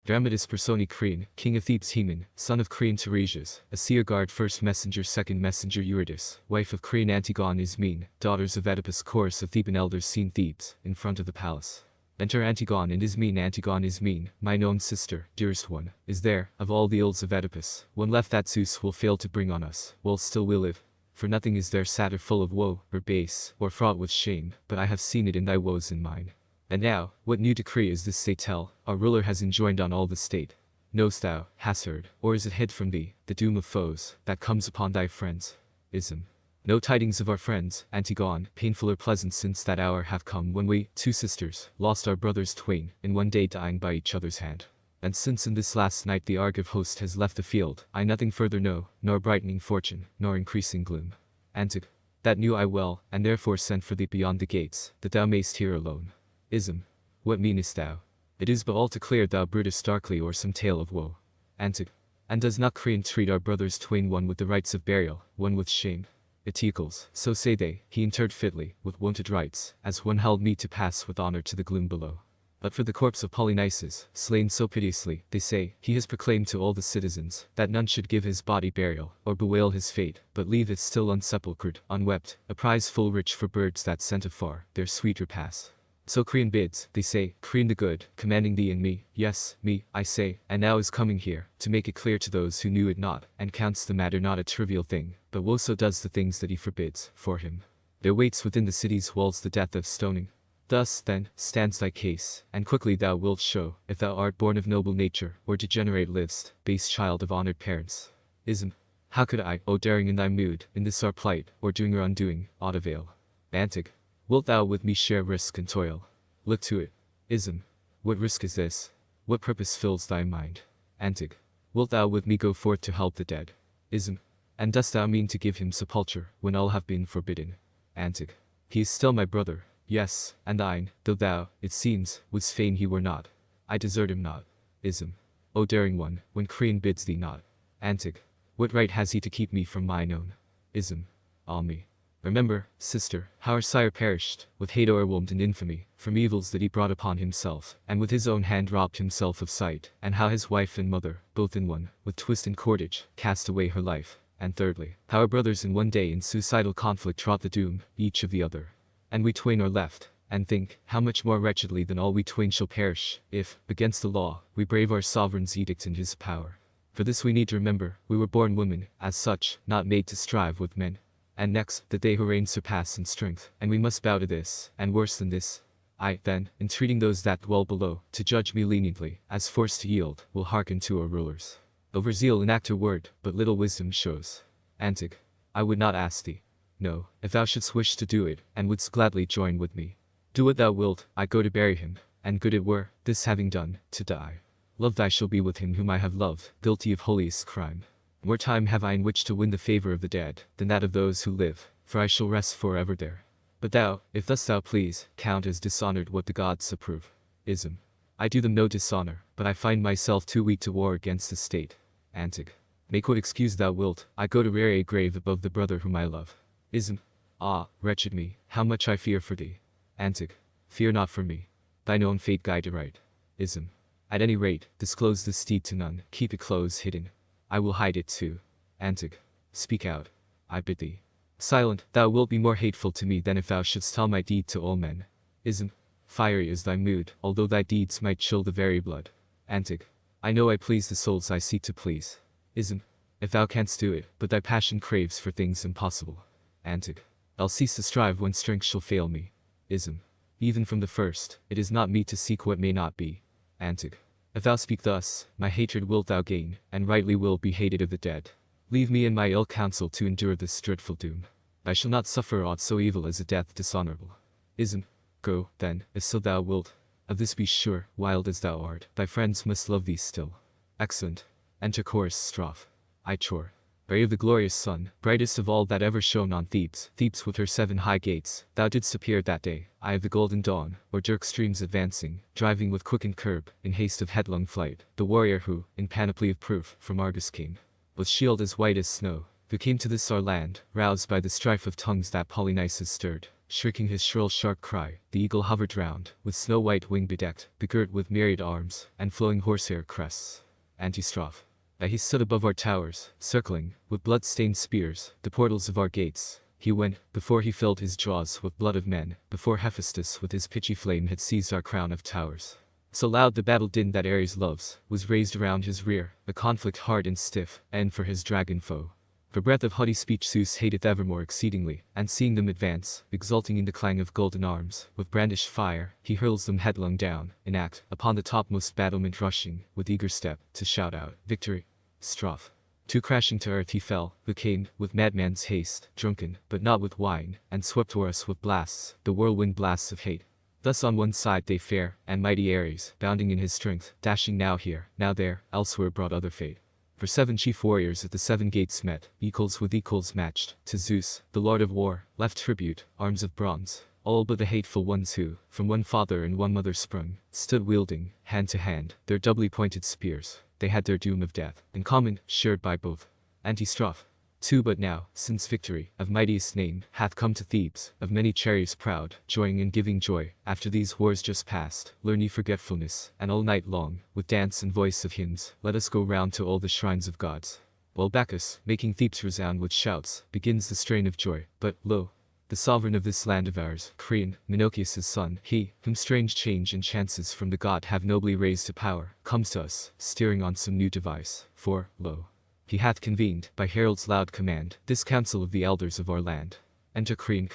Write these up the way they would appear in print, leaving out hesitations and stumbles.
Dramatis personi Creon, king of Thebes Haemon, son of Creon Tiresias, a seer guard first messenger second messenger Eurydice, wife of Creon Antigone Ismene, daughters of Oedipus chorus of Theban elders seen Thebes, in front of the palace. Enter Antigone and Ismene. Antigone Ismene, mine own sister, dearest one, is there, of all the ills of Oedipus, one left that Zeus will fail to bring on us, while still we live. For nothing is there sad or full of woe, or base, or fraught with shame, but I have seen it in thy woes and mine. And now, what new decree is this they tell, our ruler has enjoined on all the state? Knowst thou, hast heard, or is it hid from thee, the doom of foes, that comes upon thy friends? Ism. No tidings of our friends, Antigone, painful or pleasant since that hour have come when we, two sisters, lost our brothers twain, in one day dying by each other's hand. And since in this last night the Argive host has left the field, I nothing further know, nor brightening fortune, nor increasing gloom. Antig. That knew I well, and therefore sent for thee beyond the gates, that thou mayst hear alone. Ism. What meanest thou? It is but all too clear thou broodest darkly o'er some tale of woe. Antig. And does not Creon treat our brothers twain one with the rites of burial, one with shame? Eteocles, so say they, he interred fitly, with wonted rites, as one held meet to pass with honor to the gloom below. But for the corpse of Polynices, slain so piteously, they say, he has proclaimed to all the citizens, that none should give his body burial, or bewail his fate, but leave it still unsepulchred, unwept, a prize full rich for birds that scent afar, their sweet repast. So Creon bids, they say, Creon the good, commanding thee and me, yes, me, I say, and now is coming here, to make it clear to those who knew it not, and counts the matter not a trivial thing, but woe so does the things that he forbids, for him. There waits within the city's walls the death of stoning. Thus, then, stands thy case, and quickly thou wilt show, if thou art born of noble nature, or degenerate livest, base child of honored parents. Ism. How could I, O daring in thy mood, in this our plight, or doing or undoing, aught avail? Antig. Wilt thou with me share risk and toil? Look to it. Ism. What risk is this? What purpose fills thy mind? Antig. Wilt thou with me go forth to help the dead? Ism. And dost thou mean to give him sepulture, when all have been forbidden? Antig. He is still my brother, yes, and thine, though thou, it seems, wouldst fain he were not. I desert him not. Ism. O daring one, when Creon bids thee not. Antig. What right has he to keep me from mine own? Ism. All me. Remember, sister, how our sire perished, with hate o'erwhelmed and infamy, from evils that he brought upon himself, and with his own hand robbed himself of sight, and how his wife and mother, both in one, with twist and cordage, cast away her life, and thirdly, how our brothers in one day in suicidal conflict trod the doom, each of the other. And we twain are left, and think, how much more wretchedly than all we twain shall perish, if, against the law, we brave our sovereign's edict and his power. For this we need to remember, we were born women, as such, not made to strive with men. And next, that they who reign surpass in strength, and we must bow to this, and worse than this. I, then, entreating those that dwell below, to judge me leniently, as forced to yield, will hearken to our rulers. Overzeal enact a word, but little wisdom shows. Antig. I would not ask thee. No, if thou shouldst wish to do it, and wouldst gladly join with me. Do what thou wilt, I go to bury him, and good it were, this having done, to die. Loved I shall be with him whom I have loved, guilty of holiest crime. More time have I in which to win the favor of the dead, than that of those who live, for I shall rest forever there. But thou, if thus thou please, count as dishonored what the gods approve. Ism. I do them no dishonor, but I find myself too weak to war against the state. Antig. Make what excuse thou wilt, I go to rear a grave above the brother whom I love. Ism. Ah, wretched me, how much I fear for thee. Antig. Fear not for me. Thine own fate guide aright. Ism. At any rate, disclose this deed to none, keep it close hidden. I will hide it too. Antig. Speak out. I bid thee. Silent, thou wilt be more hateful to me than if thou shouldst tell my deed to all men. Ism. Fiery is thy mood, although thy deeds might chill the very blood. Antig. I know I please the souls I seek to please. Ism. If thou canst do it, but thy passion craves for things impossible. Antig. I'll cease to strive when strength shall fail me. Ism. Even from the first, it is not meet to seek what may not be. Antig. If thou speak thus, my hatred wilt thou gain, and rightly will be hated of the dead. Leave me and my ill counsel to endure this dreadful doom. I shall not suffer aught so evil as a death dishonorable. Ism. Go, then, if so thou wilt. Of this be sure, wild as thou art, thy friends must love thee still. Excellent. Enter chorus strophe. I chore. Ray of the glorious sun, brightest of all that ever shone on Thebes, Thebes with her 7 high gates, thou didst appear that day, eye of the golden dawn, or jerk streams advancing, driving with quickened curb, in haste of headlong flight, the warrior who, in panoply of proof, from Argos came, with shield as white as snow, who came to this our land, roused by the strife of tongues that Polynices stirred, Shrieking his shrill sharp cry, the eagle hovered round, with snow-white wing bedecked, begirt with myriad arms, and flowing horsehair crests. Antistrophe. He stood above our towers, circling, with blood-stained spears, the portals of our gates. He went, before he filled his jaws with blood of men, before Hephaestus with his pitchy flame had seized our crown of towers. So loud the battle din that Ares loves, was raised around his rear, the conflict hard and stiff, and for his dragon foe. For breath of haughty speech Zeus hateth evermore exceedingly, and seeing them advance, exulting in the clang of golden arms, with brandished fire, he hurls them headlong down, in act, upon the topmost battlement rushing, with eager step, to shout out, victory. Strophe. Too crashing to earth he fell, who came, with madman's haste, drunken, but not with wine, and swept o'er us with blasts, the whirlwind blasts of hate. Thus on one side they fare, and mighty Ares, bounding in his strength, dashing now here, now there, elsewhere brought other fate. For 7 chief warriors at the 7 gates met, equals with equals matched, to Zeus, the lord of war, left tribute, arms of bronze. All but the hateful ones who, from one father and one mother sprung, stood wielding, hand to hand, their doubly pointed spears. They had their doom of death, in common, shared by both. Antistrophe. 2 But now, since victory, of mightiest name, hath come to Thebes, of many chariots proud, joying and giving joy, after these wars just past, learn ye forgetfulness, and all night long, with dance and voice of hymns, let us go round to all the shrines of gods. While Bacchus, making Thebes resound with shouts, begins the strain of joy, but, lo! The sovereign of this land of ours, Creon, Menocius' son, he, whom strange change and chances from the god have nobly raised to power, comes to us, steering on some new device, for, lo! He hath convened, by herald's loud command, this council of the elders of our land. Enter Creon.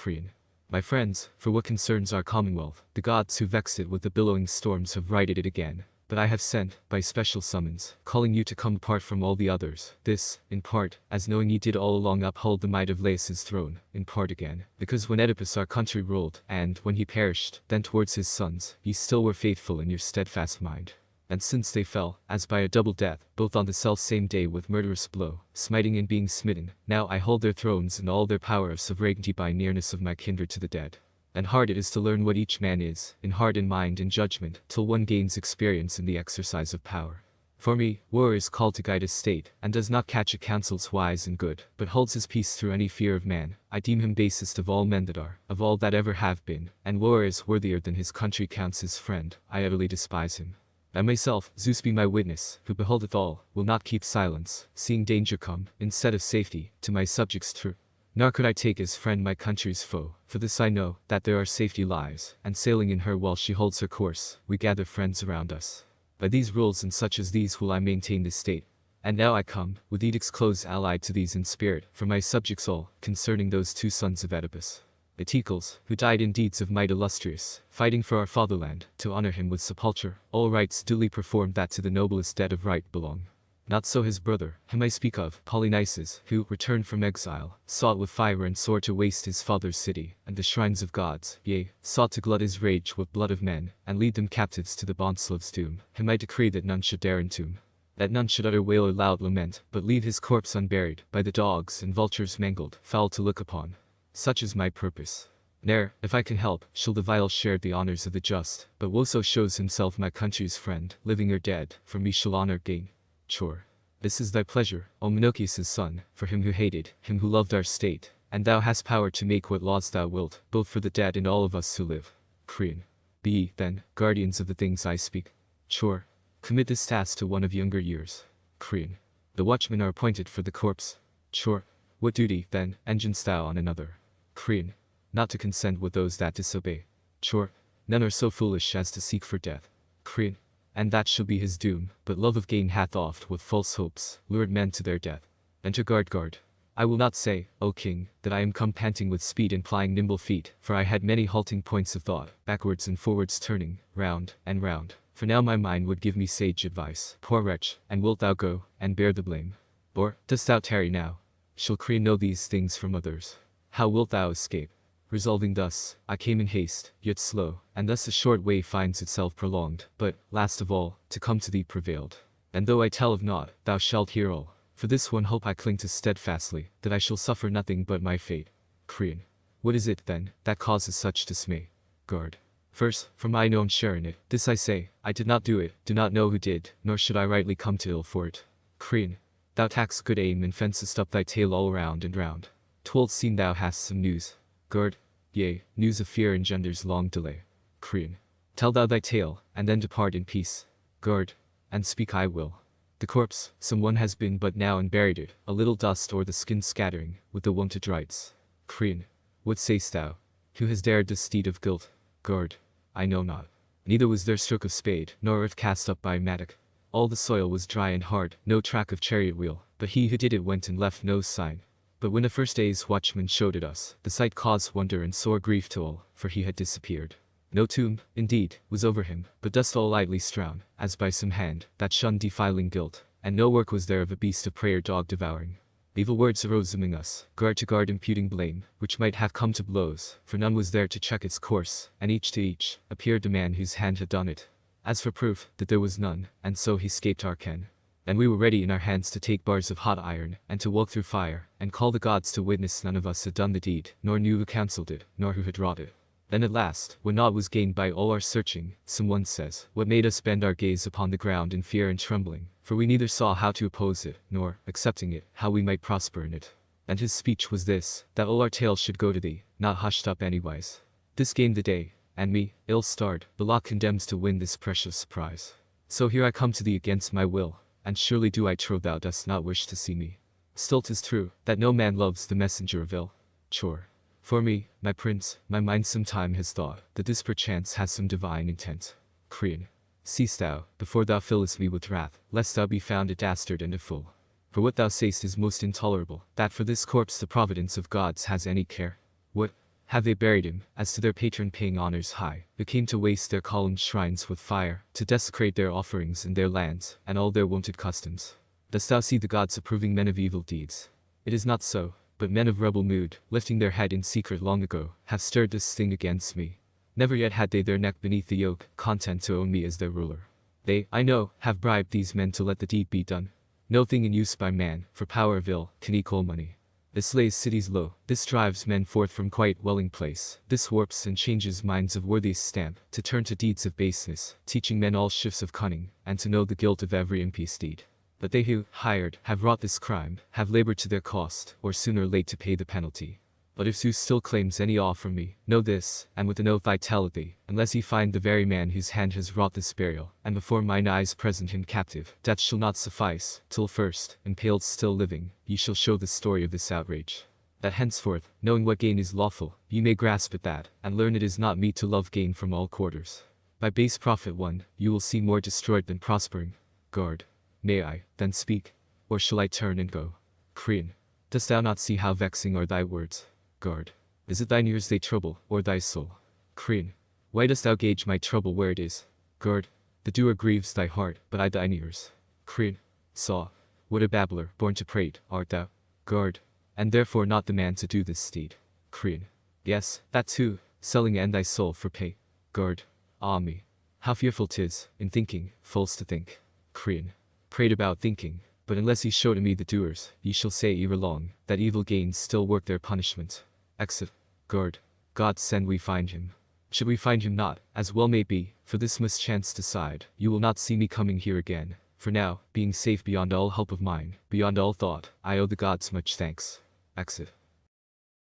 My friends, for what concerns our commonwealth, the gods who vexed it with the billowing storms have righted it again. But I have sent, by special summons, calling you to come apart from all the others. This, in part, as knowing ye did all along uphold the might of Laius' throne, in part again, because when Oedipus our country ruled, and, when he perished, then towards his sons, ye still were faithful in your steadfast mind. And since they fell, as by a double death, both on the self-same day with murderous blow, smiting and being smitten, now I hold their thrones and all their power of sovereignty by nearness of my kindred to the dead. And hard it is to learn what each man is, in heart and mind and judgment, till one gains experience in the exercise of power. For me, war is called to guide his state, and does not catch at counsels wise and good, but holds his peace through any fear of man. I deem him basest of all men that are, of all that ever have been, and war is worthier than his country counts his friend. I utterly despise him. I myself, Zeus be my witness, who beholdeth all, will not keep silence, seeing danger come, instead of safety, to my subjects true. Nor could I take as friend my country's foe, for this I know, that there our safety lies, and sailing in her while she holds her course, we gather friends around us. By these rules and such as these will I maintain this state. And now I come, with edicts close allied to these in spirit, for my subjects all, concerning those 2 sons of Oedipus. Eteocles, who died in deeds of might illustrious, fighting for our fatherland, to honor him with sepulture, all rites duly performed that to the noblest dead of right belong. Not so his brother, whom I speak of, Polynices, who, returned from exile, sought with fire and sword to waste his father's city, and the shrines of gods, yea, sought to glut his rage with blood of men, and lead them captives to the bondslave's doom. Him I decree that none should dare entomb. That none should utter wail or loud lament, but leave his corpse unburied, by the dogs and vultures mangled, foul to look upon. Such is my purpose. Ne'er, if I can help, shall the vile share the honors of the just, but whoso shows himself my country's friend, living or dead, from me shall honor gain. Chore. This is thy pleasure, O Menocius' son, for him who hated, him who loved our state, and thou hast power to make what laws thou wilt, both for the dead and all of us who live. Creon. Be ye, then, guardians of the things I speak. Chore. Commit this task to one of younger years. Creon. The watchmen are appointed for the corpse. Chore. What duty, then, enjoinest thou on another? Creon. Not to consent with those that disobey. Chore. None are so foolish as to seek for death. Creon. And that shall be his doom, but love of gain hath oft with false hopes lured men to their death. Enter guard. I will not say, O king, that I am come panting with speed and plying nimble feet, for I had many halting points of thought, backwards and forwards turning, round and round. For now my mind would give me sage advice. Poor wretch, and wilt thou go, and bear the blame? Or, dost thou tarry now? Shall Creon know these things from others? How wilt thou escape? Resolving thus, I came in haste, yet slow, and thus a short way finds itself prolonged, but, last of all, to come to thee prevailed. And though I tell of naught, thou shalt hear all. For this one hope I cling to steadfastly, that I shall suffer nothing but my fate. Creon. What is it, then, that causes such dismay? Guard. First, for my own share in it, this I say, I did not do it, do not know who did, nor should I rightly come to ill for it. Creon. Thou tack'st good aim and fencest up thy tale all round and round. 'Twould seem thou hast some news. Guard. Yea, news of fear engenders long delay. Korean. Tell thou thy tale, and then depart in peace. Guard. And speak I will. The corpse, someone has been but now and buried it, a little dust o'er the skin scattering, with the wonted rites. Korean. What say'st thou? Who has dared this deed of guilt? Guard. I know not. Neither was there stroke of spade, nor earth cast up by mattock. All the soil was dry and hard, no track of chariot wheel, but he who did it went and left no sign. But when the first day's watchman showed it us, the sight caused wonder and sore grief to all, for he had disappeared. No tomb, indeed, was over him, but dust all lightly strewn, as by some hand, that shunned defiling guilt, and no work was there of a beast of prey or dog devouring. Evil words arose among us, guard to guard imputing blame, which might have come to blows, for none was there to check its course, and each to each, appeared the man whose hand had done it. As for proof, that there was none, and so he scaped our ken. And we were ready in our hands to take bars of hot iron, and to walk through fire, and call the gods to witness none of us had done the deed, nor knew who counselled it, nor who had wrought it. Then at last, when naught was gained by all our searching, someone says, what made us bend our gaze upon the ground in fear and trembling, for we neither saw how to oppose it, nor, accepting it, how we might prosper in it. And his speech was this, that all our tales should go to thee, not hushed up anywise. This gained the day, and me, ill-starred, the lot condemns to win this precious prize. So here I come to thee against my will, and surely do I trow thou dost not wish to see me. Still 'tis true, that no man loves the messenger of ill. Chore. For me, my prince, my mind sometime has thought, that this perchance has some divine intent. Korean. Cease thou, before thou fillest me with wrath, lest thou be found a dastard and a fool. For what thou say'st is most intolerable, that for this corpse the providence of gods has any care. What? Have they buried him, as to their patron paying honors high, who came to waste their columned shrines with fire, to desecrate their offerings and their lands, and all their wonted customs? Dost thou see the gods approving men of evil deeds? It is not so, but men of rebel mood, lifting their head in secret long ago, have stirred this thing against me. Never yet had they their neck beneath the yoke, content to own me as their ruler. They, I know, have bribed these men to let the deed be done. No thing in use by man, for power of ill, can equal money. This lays cities low, this drives men forth from quiet dwelling place, this warps and changes minds of worthiest stamp, to turn to deeds of baseness, teaching men all shifts of cunning, and to know the guilt of every impious deed. But they who, hired, have wrought this crime, have labored to their cost, or soon or late to pay the penalty. But if Zeus still claims any awe from me, know this, and with an oath I tell it thee, unless ye find the very man whose hand has wrought this burial, and before mine eyes present him captive, death shall not suffice, till first, impaled still living, ye shall show the story of this outrage. That henceforth, knowing what gain is lawful, ye may grasp at that, and learn it is not meet to love gain from all quarters. By base profit won, you will see more destroyed than prospering. Guard. May I, then speak? Or shall I turn and go? Korean. Dost thou not see how vexing are thy words? Guard. Is it thine ears they trouble, or thy soul? Korean. Why dost thou gauge my trouble where it is? Guard. The doer grieves thy heart, but I thine ears. Korean. Saw. What a babbler, born to prate, art thou? Guard. And therefore not the man to do this deed. Korean. Yes, that too, selling and thy soul for pay. Guard. Ah me. How fearful 'tis, in thinking, false to think. Korean. Prate about thinking, but unless ye show to me the doers, ye shall say ere long, that evil gains still work their punishment. Exit. Guard. God send we find him. Should we find him not, as well may be, for this must chance decide, you will not see me coming here again, for now, being safe beyond all help of mine, beyond all thought, I owe the gods much thanks. Exit.